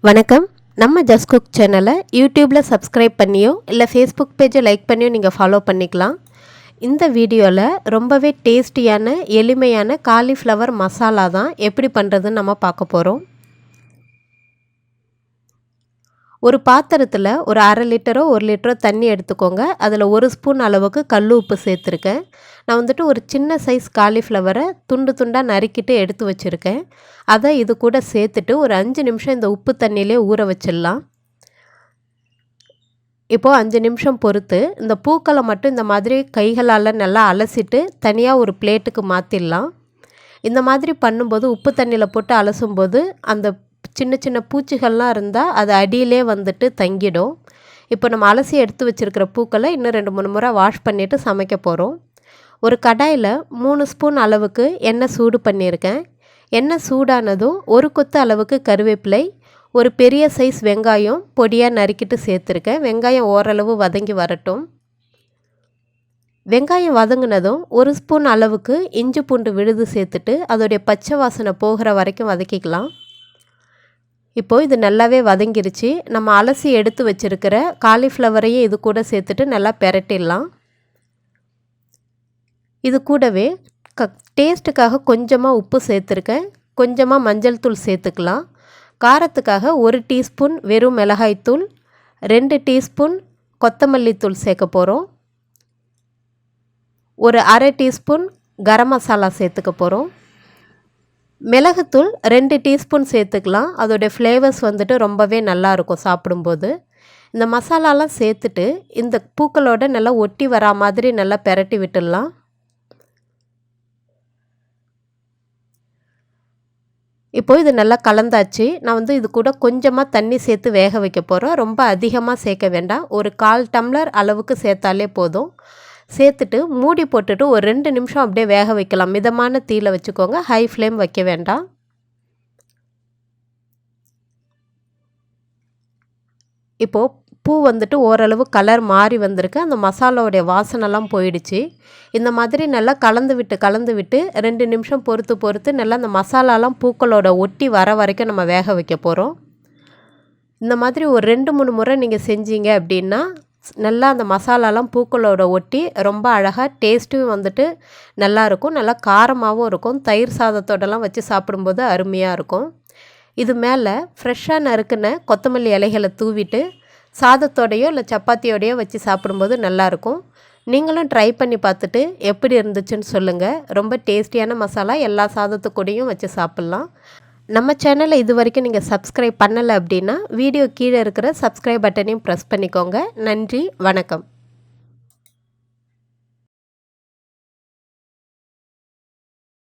வணக்கம். நம்ம just cook சேனலை யூடியூப்பில் சப்ஸ்கிரைப் பண்ணியோ இல்லை ஃபேஸ்புக் பேஜை லைக் பண்ணியோ நீங்கள் ஃபாலோ பண்ணிக்கலாம். இந்த வீடியோவில் ரொம்பவே டேஸ்டியான எளிமையான காலிஃப்ளவர் மசாலா தான் எப்படி பண்ணுறதுன்னு நம்ம பார்க்க போகிறோம். ஒரு பாத்திரத்தில் ஒரு 1/2 லிட்டரோ 1 லிட்டரோ தண்ணி எடுத்துக்கோங்க. அதில் 1 ஸ்பூன் அளவுக்கு கல் உப்பு சேர்த்துருக்கேன். நான் ஒரு சின்ன சைஸ் காலிஃப்ளவரை துண்டு துண்டாக நறுக்கிட்டு எடுத்து வச்சுருக்கேன். அதை இது கூட சேர்த்துட்டு ஒரு 5 நிமிஷம் இந்த உப்பு தண்ணியிலே ஊற வச்சிடலாம். இப்போது 5 நிமிஷம் பொறுத்து இந்த பூக்களை மட்டும் இந்த மாதிரி கைகளால் நல்லா அலசிட்டு தனியாக ஒரு பிளேட்டுக்கு மாற்றிடலாம். இந்த மாதிரி பண்ணும்போது உப்பு தண்ணியில் போட்டு அலசும்போது அந்த சின்ன சின்ன பூச்சிகள்லாம் இருந்தால் அது அடியிலே தங்கிடும். இப்போ நம்ம அலசி எடுத்து வச்சுருக்கிற பூக்களை இன்னும் 2-3 முறை வாஷ் பண்ணிவிட்டு சமைக்க போகிறோம். ஒரு கடாயில் 3 ஸ்பூன் அளவுக்கு எண்ணெய் சூடு பண்ணியிருக்கேன். எண்ணெய் சூடானதும் ஒரு கொத்து அளவுக்கு கருவேப்பிலை, ஒரு பெரிய சைஸ் வெங்காயம் பொடியாக நறுக்கிட்டு சேர்த்துருக்கேன். வெங்காயம் ஓரளவு வதங்கி வரட்டும். வெங்காயம் வதங்கினதும் 1 ஸ்பூன் அளவுக்கு இஞ்சி பூண்டு விழுது சேர்த்துட்டு அதோடைய பச்சை வாசனை போகிற வரைக்கும் வதக்கிக்கலாம். இப்போது இது நல்லாவே வதங்கிருச்சு. நம்ம அலசி எடுத்து வச்சுருக்கிற காலிஃப்ளவரையும் இது கூட சேர்த்துட்டு நல்லா பெரட்டிடலாம். இது கூடவே டேஸ்ட்டுக்காக கொஞ்சமாக உப்பு சேர்த்துருக்கேன். கொஞ்சமாக மஞ்சள் தூள் சேர்த்துக்கலாம். காரத்துக்காக 1 டீஸ்பூன் வெறும் மிளகாய்த்தூள், 2 டீஸ்பூன் கொத்தமல்லி தூள் சேர்க்க போகிறோம். ஒரு 1/2 டீஸ்பூன் கரம் மசாலா சேர்த்துக்க போகிறோம். மிளகுத்தூள் 2 டீஸ்பூன் சேர்த்துக்கலாம். அதோடைய ஃப்ளேவர்ஸ் ரொம்பவே நல்லாயிருக்கும் சாப்பிடும்போது. இந்த மசாலாலாம் சேர்த்துட்டு இந்த பூக்களோட நல்லா ஒட்டி வரா மாதிரி நல்லா பெரட்டி விட்டுடலாம். இப்போது இது நல்லா கலந்தாச்சு. நான் இது கூட கொஞ்சமாக தண்ணி சேர்த்து வேக வைக்க போகிறோம். ரொம்ப அதிகமாக சேர்க்க வேண்டாம். ஒரு 1/4 டம்ளர் அளவுக்கு சேர்த்தாலே போதும். சேர்த்துட்டு மூடி போட்டுட்டு ஒரு 2 நிமிஷம் அப்படியே வேக வைக்கலாம். மிதமான தீயில் வச்சுக்கோங்க. ஹை ஃப்ளேம் வைக்க வேண்டாம். இப்போது பூ ஓரளவு கலர் மாறி வந்திருக்கு. அந்த மசாலாவுடைய வாசனைலாம் போயிடுச்சு. இந்த மாதிரி நல்லா கலந்து விட்டு 2 நிமிஷம் பொறுத்து நல்லா அந்த மசாலாலாம் பூக்களோட ஒட்டி வர வரைக்கும் நம்ம வேக வைக்க போகிறோம். இந்த மாதிரி ஒரு 2-3 முறை நீங்கள் செஞ்சீங்க அப்படின்னா நல்லா அந்த மசாலாலாம் பூக்களோட ஒட்டி ரொம்ப அழகாக டேஸ்ட்டும் நல்லாயிருக்கும். நல்லா காரமாகவும் இருக்கும். தயிர் சாதத்தோடலாம் வச்சு சாப்பிடும்போது அருமையாக இருக்கும். இது மேலே ஃப்ரெஷ்ஷாக நறுக்குன கொத்தமல்லி இலைகளை தூவிட்டு சாதத்தோடையோ இல்லை சப்பாத்தியோடையோ வச்சு சாப்பிடும்போது நல்லாயிருக்கும். நீங்களும் ட்ரை பண்ணி பார்த்துட்டு எப்படி இருந்துச்சுன்னு சொல்லுங்கள். ரொம்ப டேஸ்டியான மசாலா எல்லா சாதத்துக்கூடையும் வச்சு சாப்பிட்லாம். நம்ம சேனலை இது வரைக்கும் நீங்கள் சப்ஸ்கிரைப் பண்ணலை அப்படின்னா வீடியோ கீழே இருக்கிற சப்ஸ்கிரைப் பட்டனையும் ப்ரெஸ் பண்ணிக்கோங்க. நன்றி, வணக்கம்.